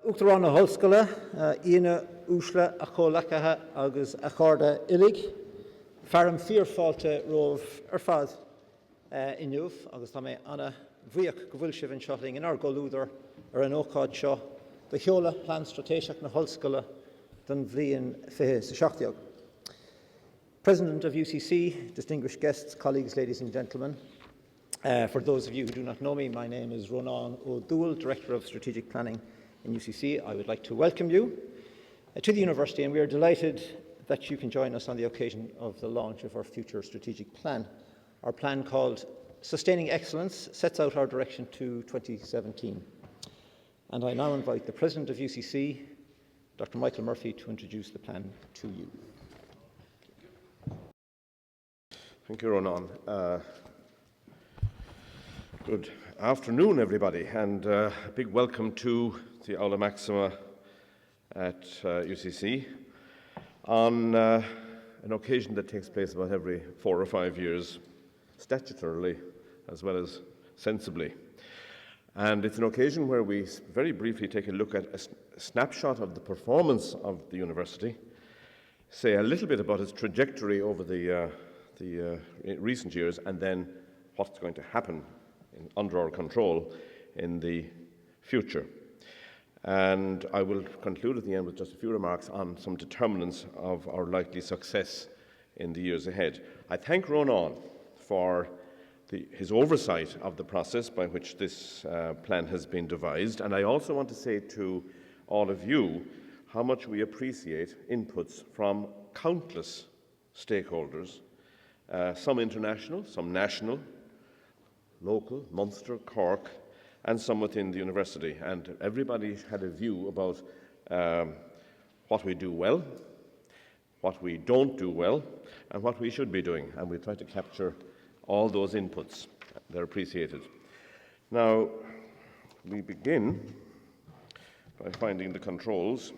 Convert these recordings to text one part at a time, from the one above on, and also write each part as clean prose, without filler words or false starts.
Uachtar an na hoscoile, ina úsla a cholachacha agus a chorda ilig, fearm fíorfáilte romh ar fad inniuh, agus tá mé anna bhuiach go bhfuil sibh an seoling in ar golúdar ar an ócáid seo, the cheola plan stratéiseach na hoscoile don bhliain fiche sa seachtaíoch. President of UCC, distinguished guests, colleagues, ladies and gentlemen, for those of you who do not know me, my name is Ronan O'Doul, Director of Strategic Planning in UCC. I would like to welcome you to the university, and we are delighted that you can join us on the occasion of the launch of our future strategic plan. Our plan, called Sustaining Excellence, sets out our direction to 2017. And I now invite the President of UCC, Dr. Michael Murphy, to introduce the plan to you. Thank you, Ronan. Good afternoon, everybody, and a big welcome to the Aula Maxima at UCC on an occasion that takes place about every 4 or 5 years, statutorily as well as sensibly. And it's an occasion where we very briefly take a look at a snapshot of the performance of the university, say a little bit about its trajectory over the recent years, and then what's going to happen under our control in the future. And I will conclude at the end with just a few remarks on some determinants of our likely success in the years ahead. I thank Ronan for his oversight of the process by which this plan has been devised, and I also want to say to all of you how much we appreciate inputs from countless stakeholders, some international, some national, local, Munster, Cork, and some within the university. And everybody had a view about what we do well, what we don't do well, and what we should be doing. And we try to capture all those inputs. They're appreciated. Now, we begin by finding the controls,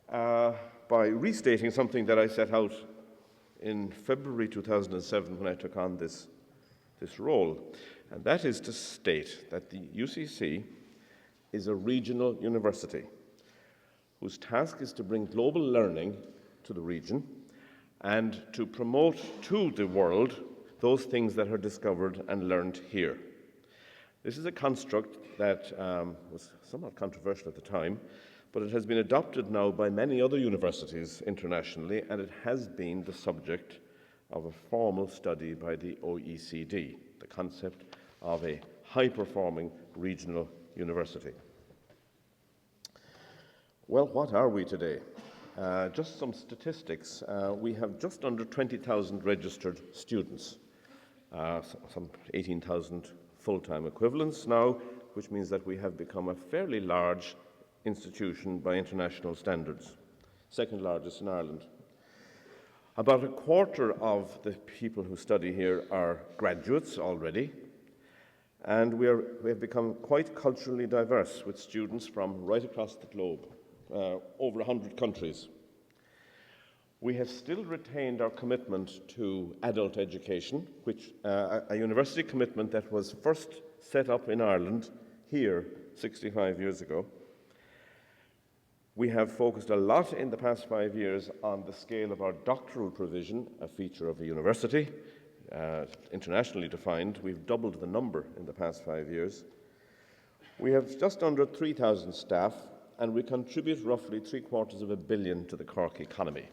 by restating something that I set out in February 2007 when I took on this role, and that is to state that the UCC is a regional university whose task is to bring global learning to the region and to promote to the world those things that are discovered and learned here. This is a construct that was somewhat controversial at the time, but it has been adopted now by many other universities internationally, and it has been the subject of a formal study by the OECD, the concept of a high-performing regional university. Well, what are we today? Just some statistics. We have just under 20,000 registered students, some 18,000 full-time equivalents now, which means that we have become a fairly large institution by international standards, second largest in Ireland. About a quarter of the people who study here are graduates already, and we have become quite culturally diverse, with students from right across the globe, over 100 countries. We have still retained our commitment to adult education, which a university commitment that was first set up in Ireland here 65 years ago. We have focused a lot in the past 5 years on the scale of our doctoral provision, a feature of a university, internationally defined. We've doubled the number in the past 5 years. We have just under 3,000 staff, and we contribute roughly $750 million to the Cork economy.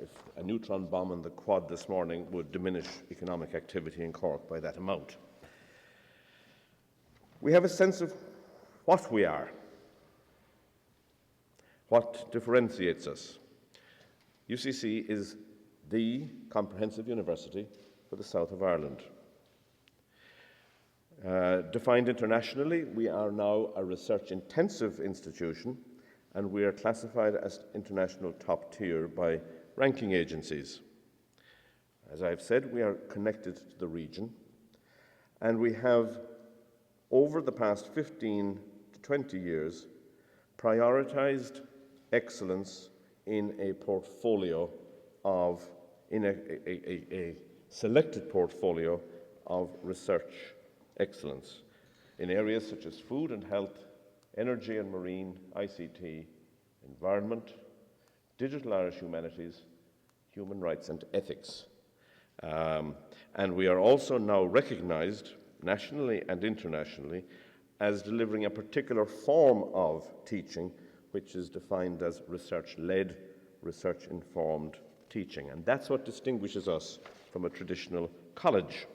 If a neutron bomb on the Quad this morning would diminish economic activity in Cork by that amount. We have a sense of what we are. What differentiates us? UCC is the comprehensive university for the south of Ireland. Defined internationally, we are now a research-intensive institution, and we are classified as international top tier by ranking agencies. As I've said, we are connected to the region, and we have, over the past 15 to 20 years, prioritized excellence in a selected portfolio of research excellence in areas such as food and health, energy and marine, ICT, environment, digital Irish humanities, human rights and ethics. And we are also now recognised nationally and internationally as delivering a particular form of teaching which is defined as research-led, research-informed teaching. And that's what distinguishes us from a traditional college.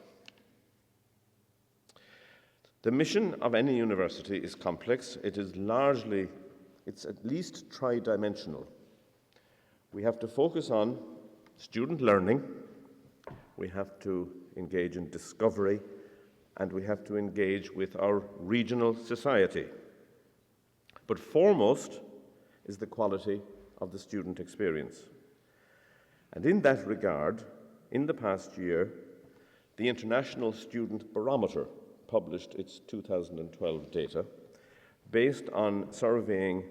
The mission of any university is complex. It's at least tri-dimensional. We have to focus on student learning, we have to engage in discovery, and we have to engage with our regional society. But foremost is the quality of the student experience. And in that regard, in the past year, the International Student Barometer published its 2012 data based on surveying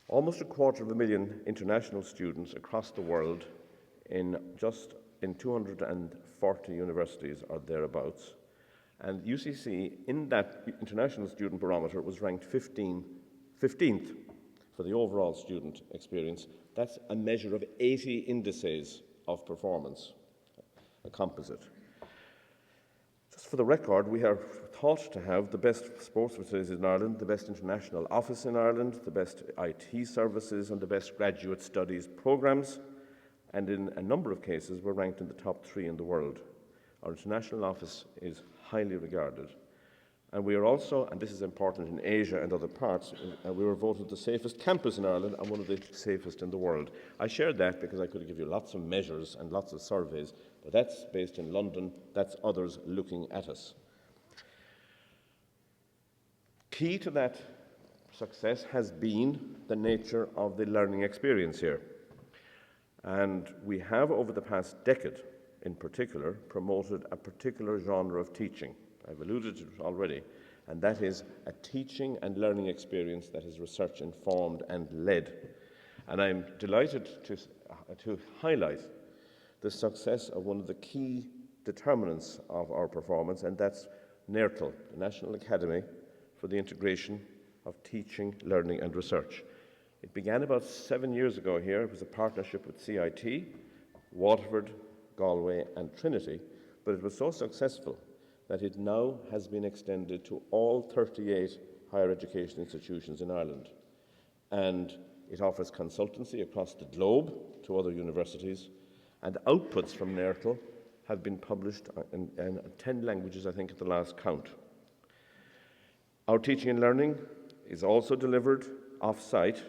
almost 250,000 international students across the world in 240 universities or thereabouts. And UCC, in that International Student Barometer, was ranked 15th for the overall student experience. That's a measure of 80 indices of performance, a composite. Just for the record, we are thought to have the best sports facilities in Ireland, the best international office in Ireland, the best IT services, and the best graduate studies programs. And in a number of cases, we're ranked in the top 3 in the world. Our international office is highly regarded. And we are also, and this is important in Asia and other parts, we were voted the safest campus in Ireland and one of the safest in the world. I shared that because I could give you lots of measures and lots of surveys, but that's based in London, that's others looking at us. Key to that success has been the nature of the learning experience here. And we have, over the past decade in particular, promoted a particular genre of teaching. I've alluded to it already, and that is a teaching and learning experience that is research-informed and led. And I'm delighted to highlight the success of one of the key determinants of our performance, and that's NAIRTL, the National Academy for the Integration of Teaching, Learning and Research. It began about 7 years ago here. It was a partnership with CIT, Waterford, Galway and Trinity, but it was so successful that it now has been extended to all 38 higher education institutions in Ireland. And it offers consultancy across the globe to other universities, and outputs from NAIRTL have been published in 10 languages, I think, at the last count. Our teaching and learning is also delivered off-site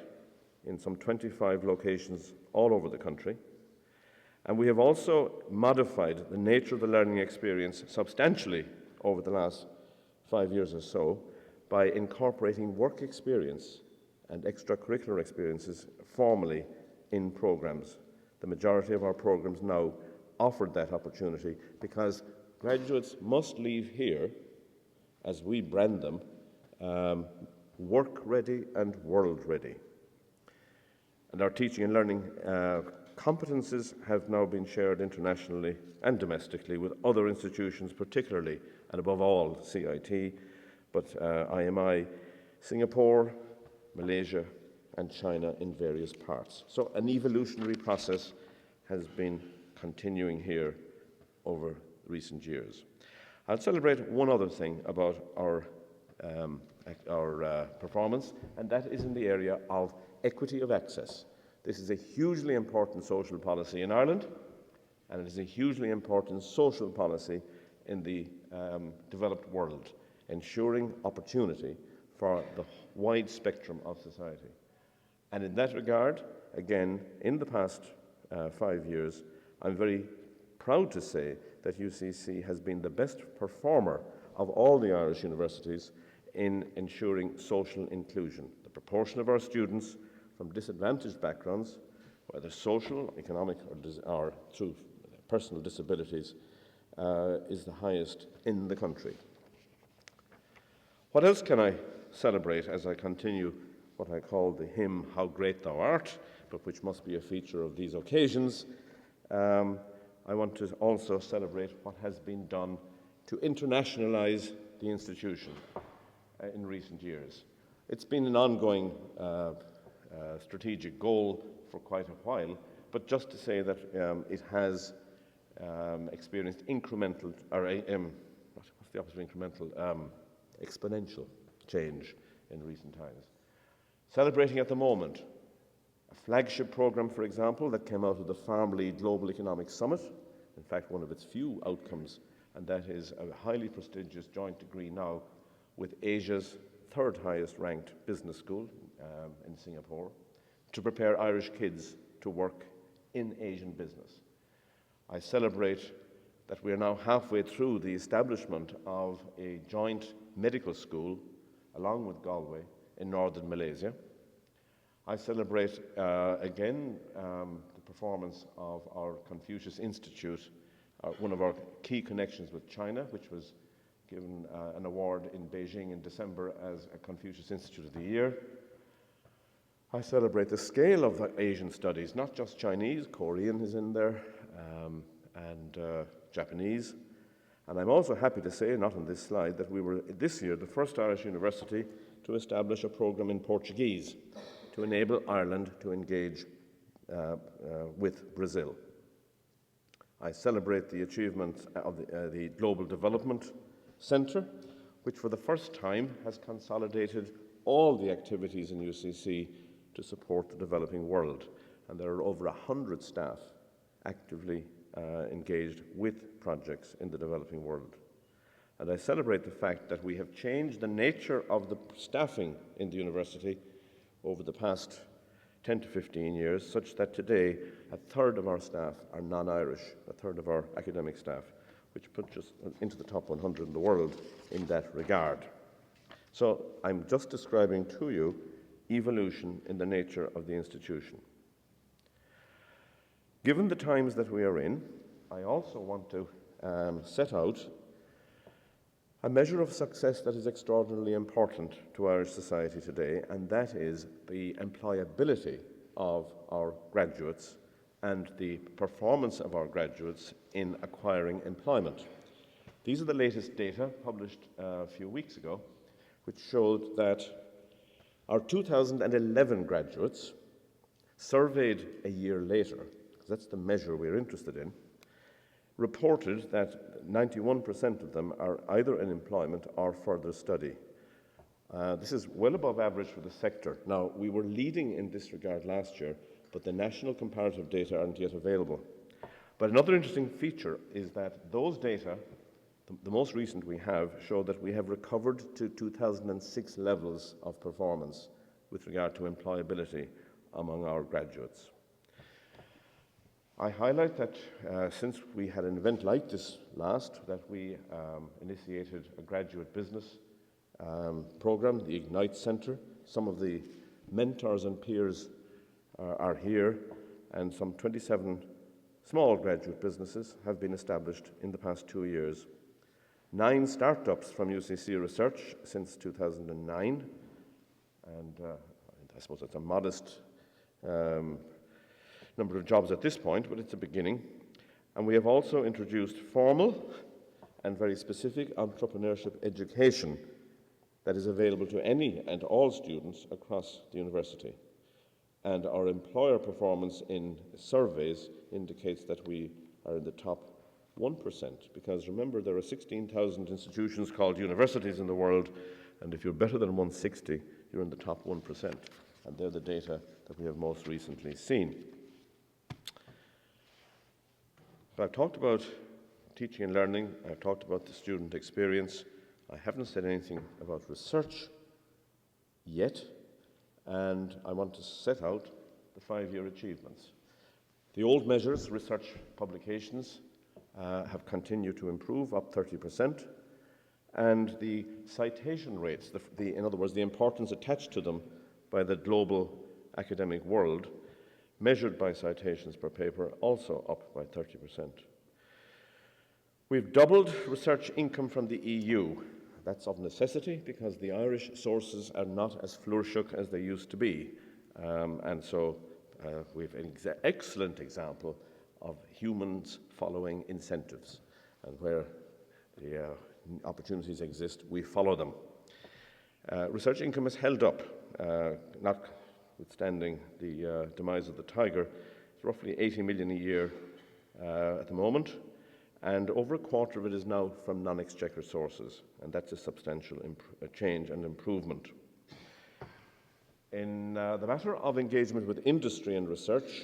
in some 25 locations all over the country. And we have also modified the nature of the learning experience substantially over the last 5 years or so by incorporating work experience and extracurricular experiences formally in programs. The majority of our programs now offer that opportunity because graduates must leave here, as we brand them, work-ready and world-ready. And our teaching and learning competences have now been shared internationally and domestically with other institutions, particularly and above all CIT, but IMI, Singapore, Malaysia and China in various parts. So an evolutionary process has been continuing here over recent years. I'll celebrate one other thing about our performance, and that is in the area of equity of access. This is a hugely important social policy in Ireland, and it is a hugely important social policy in the developed world, ensuring opportunity for the wide spectrum of society. And in that regard, again, in the past 5 years, I'm very proud to say that UCC has been the best performer of all the Irish universities in ensuring social inclusion. The proportion of our students from disadvantaged backgrounds, whether social, economic, or through personal disabilities, is the highest in the country. What else can I celebrate as I continue what I call the hymn, How Great Thou Art, but which must be a feature of these occasions? I want to also celebrate what has been done to internationalise the institution in recent years. It's been an ongoing strategic goal for quite a while, but just to say that it has experienced incremental, or what's the opposite of incremental? Exponential change in recent times. Celebrating at the moment a flagship program, for example, that came out of the Farm-Lead Global Economic Summit, in fact one of its few outcomes, and that is a highly prestigious joint degree now with Asia's third highest ranked business school in Singapore, to prepare Irish kids to work in Asian business. I celebrate that we are now halfway through the establishment of a joint medical school along with Galway in northern Malaysia. I celebrate again the performance of our Confucius Institute, one of our key connections with China, which was given an award in Beijing in December as a Confucius Institute of the Year. I celebrate the scale of Asian studies, not just Chinese, Korean is in there, and Japanese. And I'm also happy to say, not on this slide, that we were this year the first Irish university to establish a program in Portuguese to enable Ireland to engage with Brazil. I celebrate the achievement of the Global Development Centre, which for the first time has consolidated all the activities in UCC to support the developing world. And there are over 100 staff actively engaged with projects in the developing world. And I celebrate the fact that we have changed the nature of the staffing in the university over the past 10 to 15 years, such that today a third of our staff are non-Irish, a third of our academic staff, which puts us into the top 100 in the world in that regard. So I'm just describing to you evolution in the nature of the institution. Given the times that we are in, I also want to set out a measure of success that is extraordinarily important to Irish society today, and that is the employability of our graduates and the performance of our graduates in acquiring employment. These are the latest data published a few weeks ago, which showed that our 2011 graduates, surveyed a year later, because that's the measure we're interested in, reported that 91% of them are either in employment or further study. This is well above average for the sector. Now, we were leading in this regard last year, but the national comparative data aren't yet available. But another interesting feature is that those data, the most recent we have, show that we have recovered to 2006 levels of performance with regard to employability among our graduates. I highlight that since we had an event like this last, that we initiated a graduate business program, the Ignite Centre. Some of the mentors and peers are here, and some 27 small graduate businesses have been established in the past 2 years. 9 startups from UCC Research since 2009, and I suppose that's a modest number of jobs at this point, but it's a beginning. And we have also introduced formal and very specific entrepreneurship education that is available to any and all students across the university. And our employer performance in surveys indicates that we are in the top 1%, because remember, there are 16,000 institutions called universities in the world, and if you're better than 160, you're in the top 1%. And they're the data that we have most recently seen. So I've talked about teaching and learning, I've talked about the student experience. I haven't said anything about research yet, and I want to set out the 5-year achievements. The old measures, research publications, have continued to improve, up 30%, and the citation rates, in other words, the importance attached to them by the global academic world, measured by citations per paper, also up by 30%. We've doubled research income from the EU. That's of necessity, because the Irish sources are not as flourishing as they used to be. And so we have an excellent example of humans following incentives, and where the opportunities exist, we follow them. Research income has held up, notwithstanding the demise of the Tiger. It's roughly 80 million a year at the moment, and over a quarter of it is now from non-exchequer sources, and that's a substantial change and improvement. In the matter of engagement with industry and research,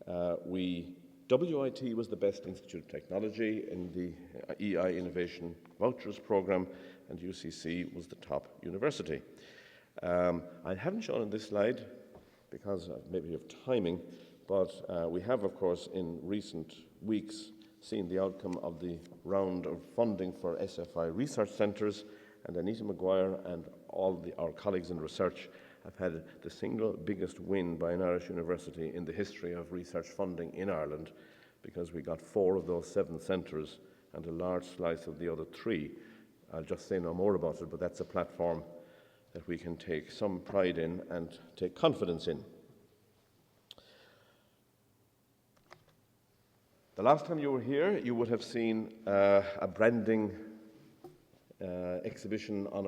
WIT was the best institute of technology in the EI Innovation Vouchers Programme, and UCC was the top university. I haven't shown on this slide because maybe of timing, but we have, of course, in recent weeks seen the outcome of the round of funding for SFI research centres, and Anita Maguire and all our colleagues in research have had the single biggest win by an Irish university in the history of research funding in Ireland, because we got 4 of those 7 centres and a large slice of the other 3. I'll just say no more about it, but that's a platform that we can take some pride in and take confidence in. The last time you were here, you would have seen a branding exhibition on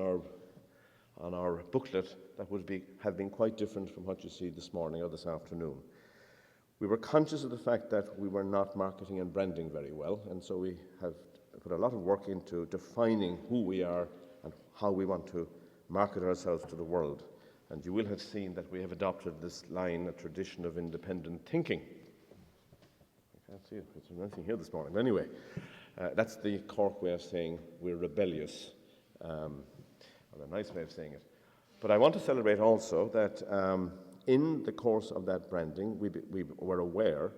our booklet that would have been quite different from what you see this morning or this afternoon. We were conscious of the fact that we were not marketing and branding very well, and so we have put a lot of work into defining who we are and how we want to market ourselves to the world. And you will have seen that we have adopted this line, a tradition of independent thinking. I can't see it, there's nothing here this morning. But anyway, that's the Cork way of saying we're rebellious, or a nice way of saying it. But I want to celebrate also that in the course of that branding, we were aware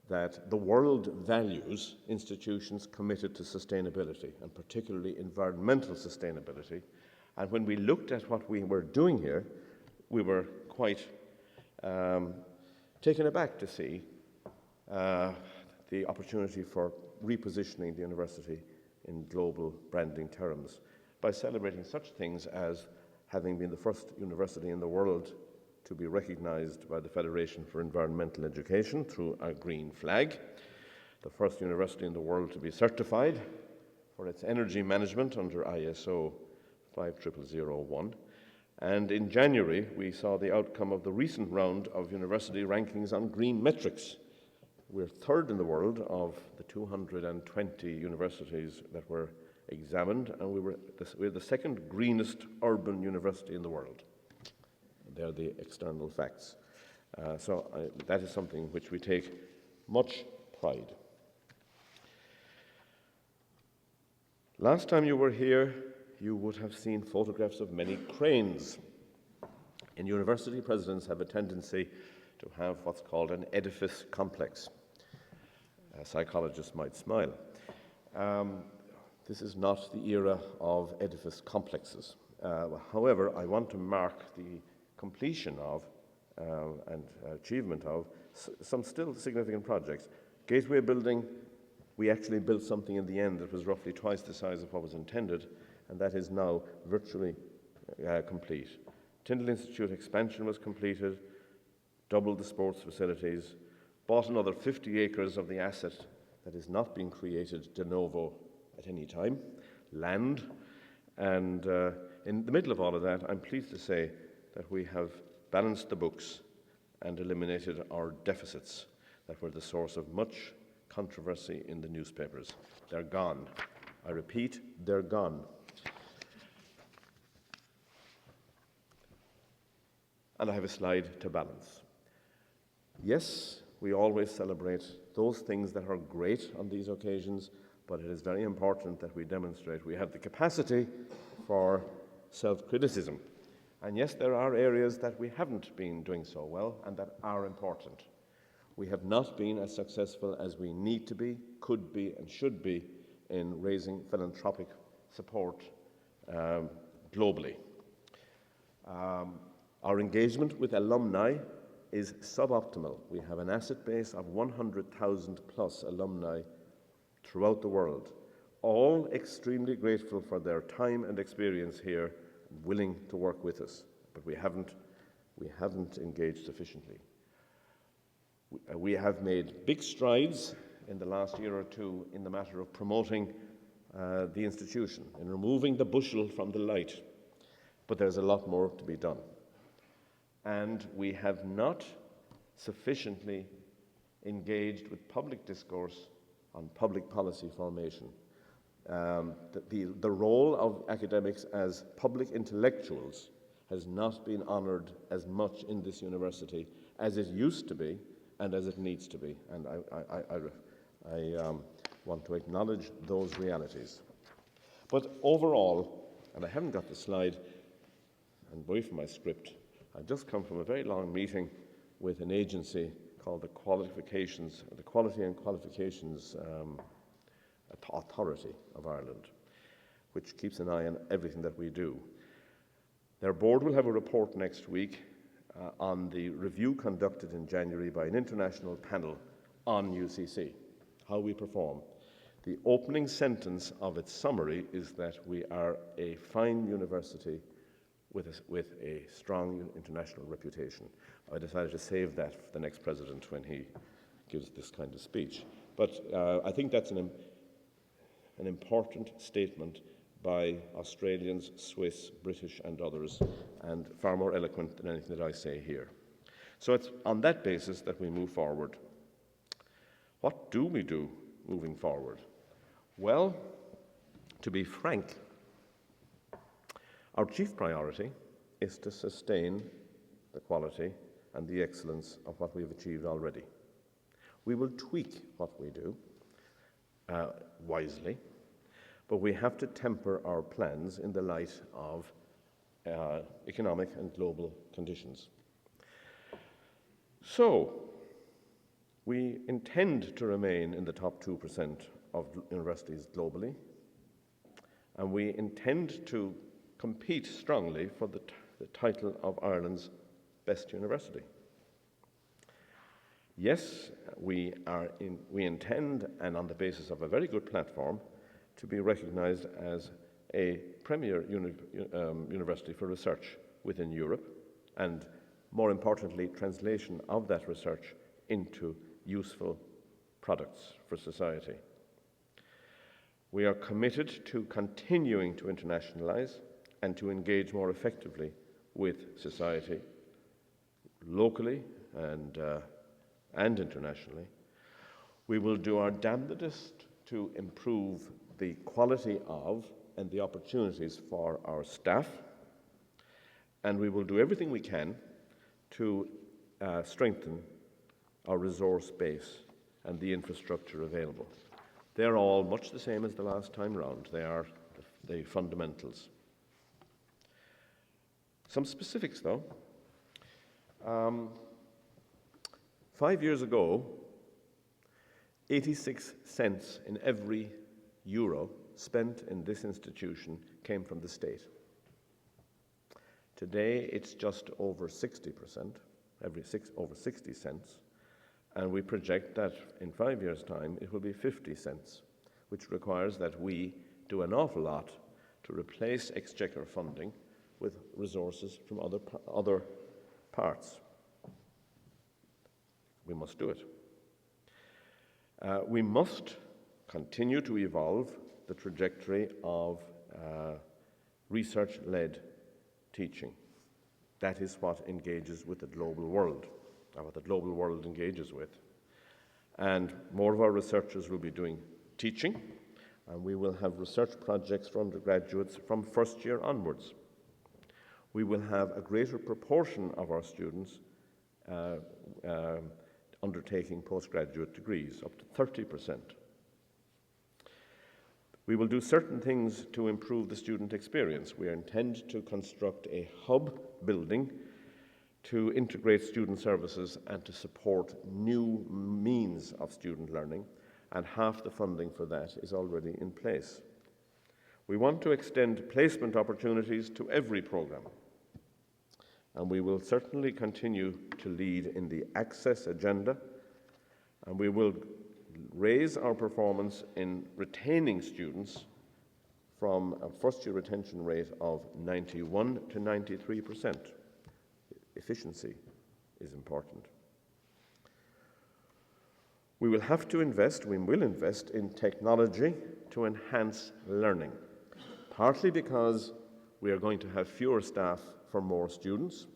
that the world values institutions committed to sustainability, and particularly environmental sustainability. And when we looked at what we were doing here, we were quite taken aback to see the opportunity for repositioning the university in global branding terms by celebrating such things as having been the first university in the world to be recognised by the Federation for Environmental Education through a green flag, the first university in the world to be certified for its energy management under ISO 50001, and in January we saw the outcome of the recent round of university rankings on green metrics. We're third in the world of the 220 universities that were examined, and we're the second greenest urban university in the world. They're the external facts. So that is something which we take much pride. Last time you were here, you would have seen photographs of many cranes. And university presidents have a tendency to have what's called an edifice complex. Psychologists might smile. This is not the era of edifice complexes. However, I want to mark the completion of and achievement of some still significant projects. Gateway building, we actually built something in the end that was roughly twice the size of what was intended, and that is now virtually complete. Tyndall Institute expansion was completed, doubled the sports facilities, bought another 50 acres of the asset that is not being created de novo at any time, land, and in the middle of all of that, I'm pleased to say that we have balanced the books and eliminated our deficits that were the source of much controversy in the newspapers. They're gone. I repeat, they're gone. And I have a slide to balance. Yes, we always celebrate those things that are great on these occasions, but it is very important that we demonstrate we have the capacity for self-criticism. And yes, there are areas that we haven't been doing so well and that are important. We have not been as successful as we need to be, could be, and should be in raising philanthropic support globally. Our engagement with alumni is suboptimal. We have an asset base of 100,000 plus alumni throughout the world, all extremely grateful for their time and experience here, willing to work with us, but we haven't engaged sufficiently. We have made big strides in the last year or two in the matter of promoting the institution, in removing the bushel from the light. But there's a lot more to be done. And we have not sufficiently engaged with public discourse on public policy formation. The role of academics as public intellectuals has not been honoured as much in this university as it used to be and as it needs to be. And I want to acknowledge those realities. But overall, and I haven't got the slide, and away from my script, I've just come from a very long meeting with an agency called the Quality and Qualifications Authority of Ireland, which keeps an eye on everything that we do. Their board will have a report next week on the review conducted in January by an international panel on UCC, how we perform. The opening sentence of its summary is that we are a fine university with a strong international reputation. I decided to save that for the next president when he gives this kind of speech. But I think that's an important statement by Australians, Swiss, British and others, and far more eloquent than anything that I say here. So it's on that basis that we move forward. What do we do moving forward? Well, to be frank, our chief priority is to sustain the quality and the excellence of what we've achieved already. We will tweak what we do wisely, but we have to temper our plans in the light of economic and global conditions. So, we intend to remain in the top 2% of universities globally, and we intend to compete strongly for the title of Ireland's best university. Yes, we intend, and on the basis of a very good platform, to be recognised as a premier university for research within Europe, and more importantly, translation of that research into useful products for society. We are committed to continuing to internationalise and to engage more effectively with society, locally and internationally. We will do our damnedest to improve the quality of and the opportunities for our staff, and we will do everything we can to strengthen our resource base and the infrastructure available. They're all much the same as the last time round. They are the fundamentals. Some specifics, though. 5 years ago, 86 cents in every euro spent in this institution came from the state. Today, it's just over 60%, over 60 cents, and we project that in 5 years' time it will be 50 cents, which requires that we do an awful lot to replace exchequer funding with resources from other parts. We must do it. We must continue to evolve the trajectory of research-led teaching. That is what engages with the global world, or what the global world engages with. And more of our researchers will be doing teaching, and we will have research projects for undergraduates from first year onwards. We will have a greater proportion of our students undertaking postgraduate degrees, up to 30%. We will do certain things to improve the student experience. We intend to construct a hub building to integrate student services and to support new means of student learning, and half the funding for that is already in place. We want to extend placement opportunities to every programme, and we will certainly continue to lead in the access agenda, and we will raise our performance in retaining students from a first-year retention rate of 91 to 93%. Efficiency is important. We will invest in technology to enhance learning, partly because we are going to have fewer staff for more students,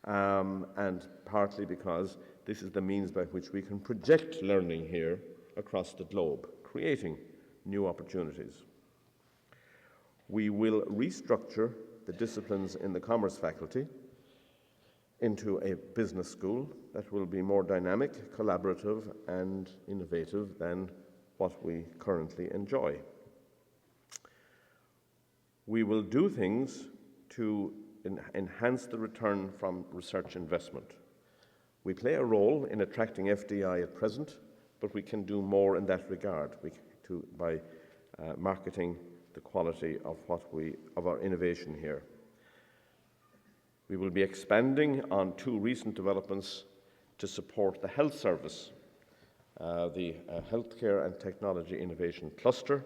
and partly because this is the means by which we can project learning here across the globe, creating new opportunities. We will restructure the disciplines in the Commerce faculty into a business school that will be more dynamic, collaborative, and innovative than what we currently enjoy. We will do things to enhance the return from research investment. We play a role in attracting FDI at present, but we can do more in that regard by marketing the quality of our innovation here. We will be expanding on two recent developments to support the health service, the Healthcare and Technology Innovation Cluster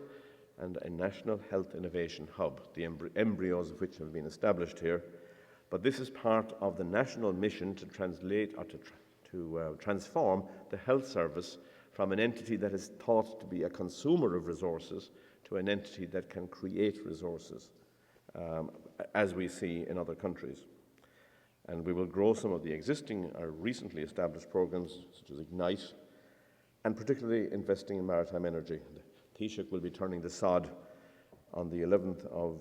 and a National Health Innovation Hub, the embryos of which have been established here. But this is part of the national mission to translate or to transform the health service from an entity that is thought to be a consumer of resources to an entity that can create resources, as we see in other countries. And we will grow some of the existing or recently established programs, such as Ignite, and particularly investing in maritime energy. The Taoiseach will be turning the sod on the 11th of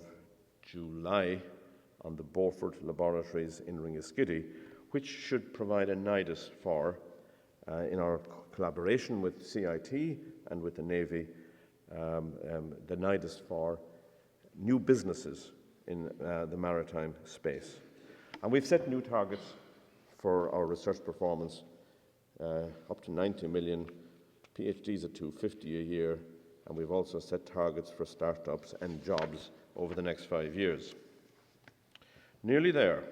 July on the Beaufort Laboratories in Ringaskiddy, which should provide a nidus for, in our collaboration with CIT and with the Navy, the nidus for new businesses in the maritime space. And we've set new targets for our research performance, up to 90 million, PhDs at 250 a year, and we've also set targets for startups and jobs over the next 5 years. Nearly there.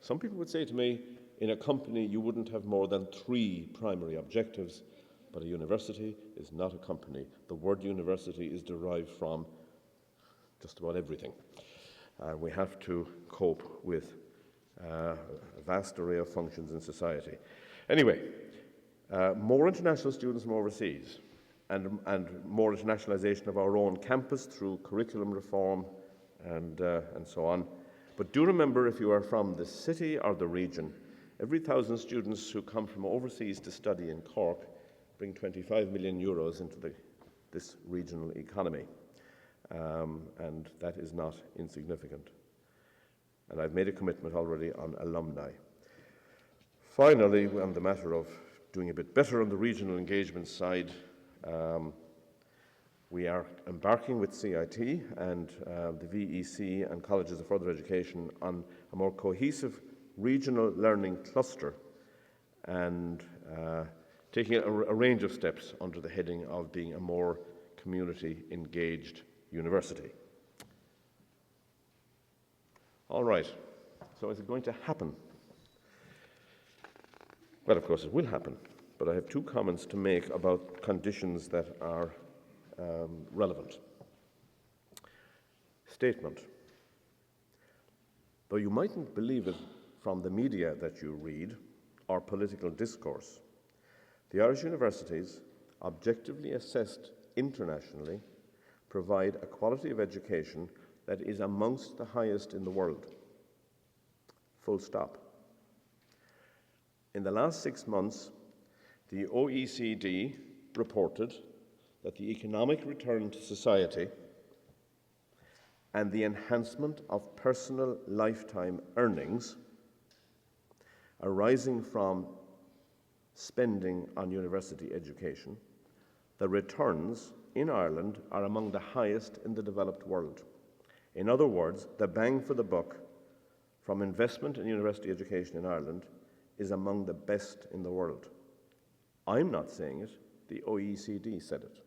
Some people would say to me, in a company you wouldn't have more than 3 primary objectives, but a university is not a company. The word university is derived from just about everything. We have to cope with a vast array of functions in society. Anyway, more international students from overseas and more internationalisation of our own campus through curriculum reform and so on. But do remember, if you are from the city or the region, every 1,000 students who come from overseas to study in Cork bring 25 million euros into this regional economy. And that is not insignificant. And I've made a commitment already on alumni. Finally, on the matter of doing a bit better on the regional engagement side, we are embarking with CIT and the VEC and Colleges of Further Education on a more cohesive regional learning cluster and taking a range of steps under the heading of being a more community-engaged university. All right, so is it going to happen? Well, of course it will happen, but I have 2 comments to make about conditions that are relevant. Statement. Though you mightn't believe it from the media that you read or political discourse, the Irish universities, objectively assessed internationally, provide a quality of education that is amongst the highest in the world. Full stop. In the last 6 months, the OECD reported that the economic return to society and the enhancement of personal lifetime earnings arising from spending on university education, the returns in Ireland are among the highest in the developed world. In other words, the bang for the buck from investment in university education in Ireland is among the best in the world. I'm not saying it, the OECD said it.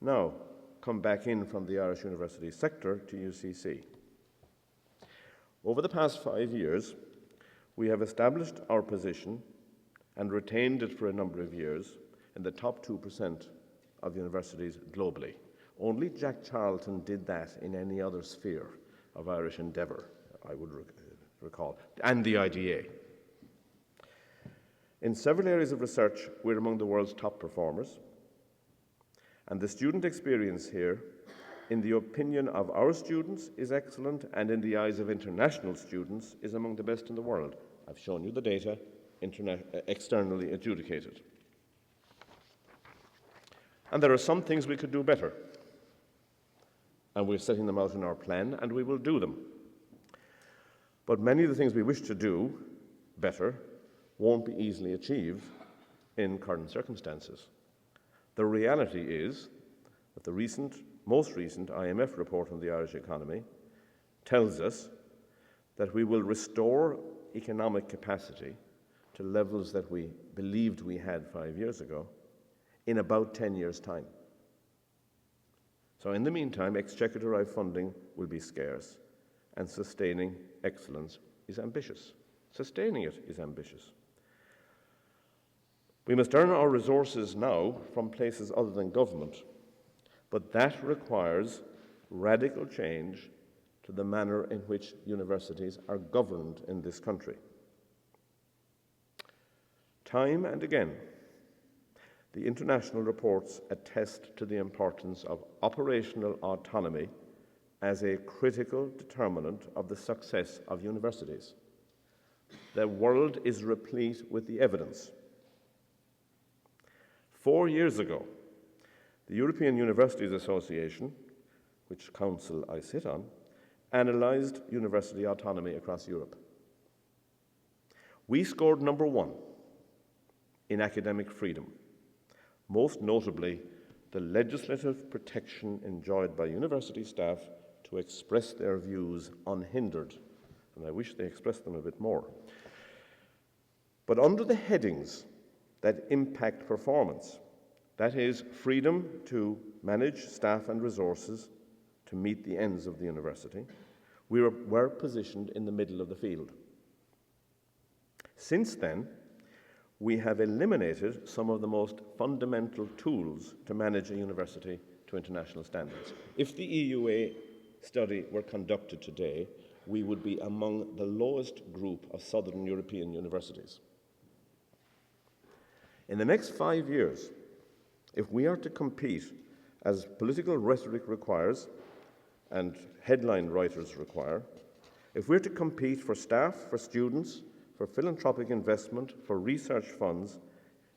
Now, come back in from the Irish university sector to UCC. Over the past 5 years, we have established our position and retained it for a number of years in the top 2% of universities globally. Only Jack Charlton did that in any other sphere of Irish endeavour, I would recall, and the IDA. In several areas of research, we're among the world's top performers, and the student experience here in the opinion of our students, is excellent, and in the eyes of international students, is among the best in the world. I've shown you the data, externally adjudicated. And there are some things we could do better. And we're setting them out in our plan, and we will do them. But many of the things we wish to do better won't be easily achieved in current circumstances. The reality is that the most recent IMF report on the Irish economy tells us that we will restore economic capacity to levels that we believed we had 5 years ago in about 10 years' time. So in the meantime, exchequer-derived funding will be scarce, and sustaining excellence is ambitious. Sustaining it is ambitious. We must earn our resources now from places other than government, but that requires radical change to the manner in which universities are governed in this country. Time and again, the international reports attest to the importance of operational autonomy as a critical determinant of the success of universities. The world is replete with the evidence. 4 years ago, the European Universities Association, which council I sit on, analysed university autonomy across Europe. We scored number 1 in academic freedom, most notably the legislative protection enjoyed by university staff to express their views unhindered, and I wish they expressed them a bit more. But under the headings that impact performance, that is, freedom to manage staff and resources to meet the ends of the university, we were positioned in the middle of the field. Since then, we have eliminated some of the most fundamental tools to manage a university to international standards. If the EUA study were conducted today, we would be among the lowest group of Southern European universities. In the next 5 years, if we are to compete as political rhetoric requires and headline writers require, if we're to compete for staff, for students, for philanthropic investment, for research funds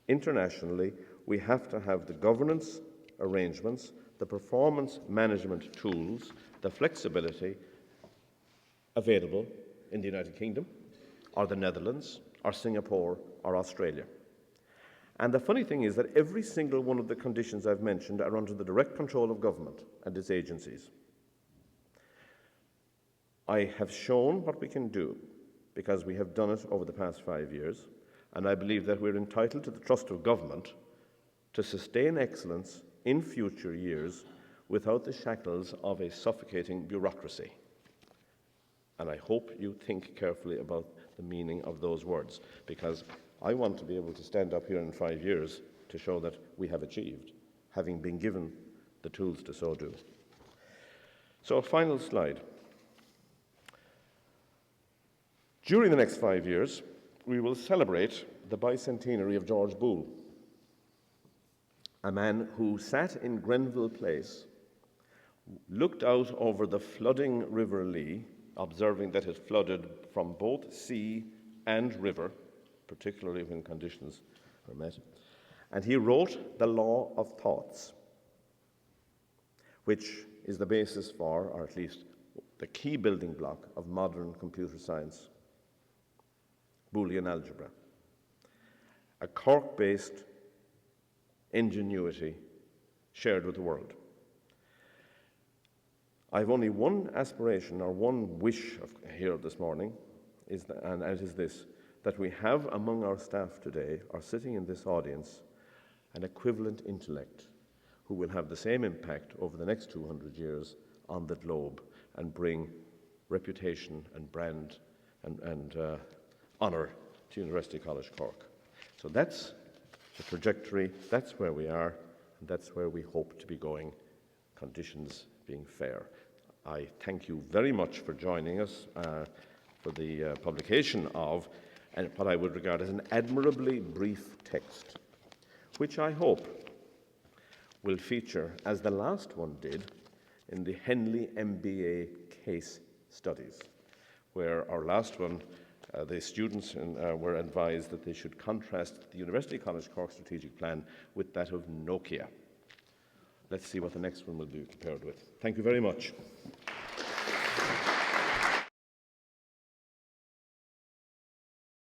internationally, we have to have the governance arrangements, the performance management tools, the flexibility available in the United Kingdom, or the Netherlands, or Singapore, or Australia. And the funny thing is that every single one of the conditions I've mentioned are under the direct control of government and its agencies. I have shown what we can do because we have done it over the past 5 years, and I believe that we're entitled to the trust of government to sustain excellence in future years without the shackles of a suffocating bureaucracy. And I hope you think carefully about the meaning of those words, because I want to be able to stand up here in 5 years to show that we have achieved, having been given the tools to so do. So a final slide. During the next 5 years, we will celebrate the bicentenary of George Boole, a man who sat in Grenville Place, looked out over the flooding River Lee, observing that it flooded from both sea and river, particularly when conditions were met, and he wrote The Law of Thoughts, which is the basis for, or at least the key building block of modern computer science, Boolean algebra, a Cork-based ingenuity shared with the world. I have only one aspiration or one wish here this morning, and it is this, that we have among our staff today, or sitting in this audience, an equivalent intellect who will have the same impact over the next 200 years on the globe and bring reputation and brand and honour to University College Cork. So that's the trajectory, that's where we are, and that's where we hope to be going, conditions being fair. I thank you very much for joining us for the publication of what I would regard as an admirably brief text, which I hope will feature, as the last one did, in the Henley MBA case studies, where our last one, the students were advised that they should contrast the University College Cork strategic plan with that of Nokia. Let's see what the next one will be compared with. Thank you very much.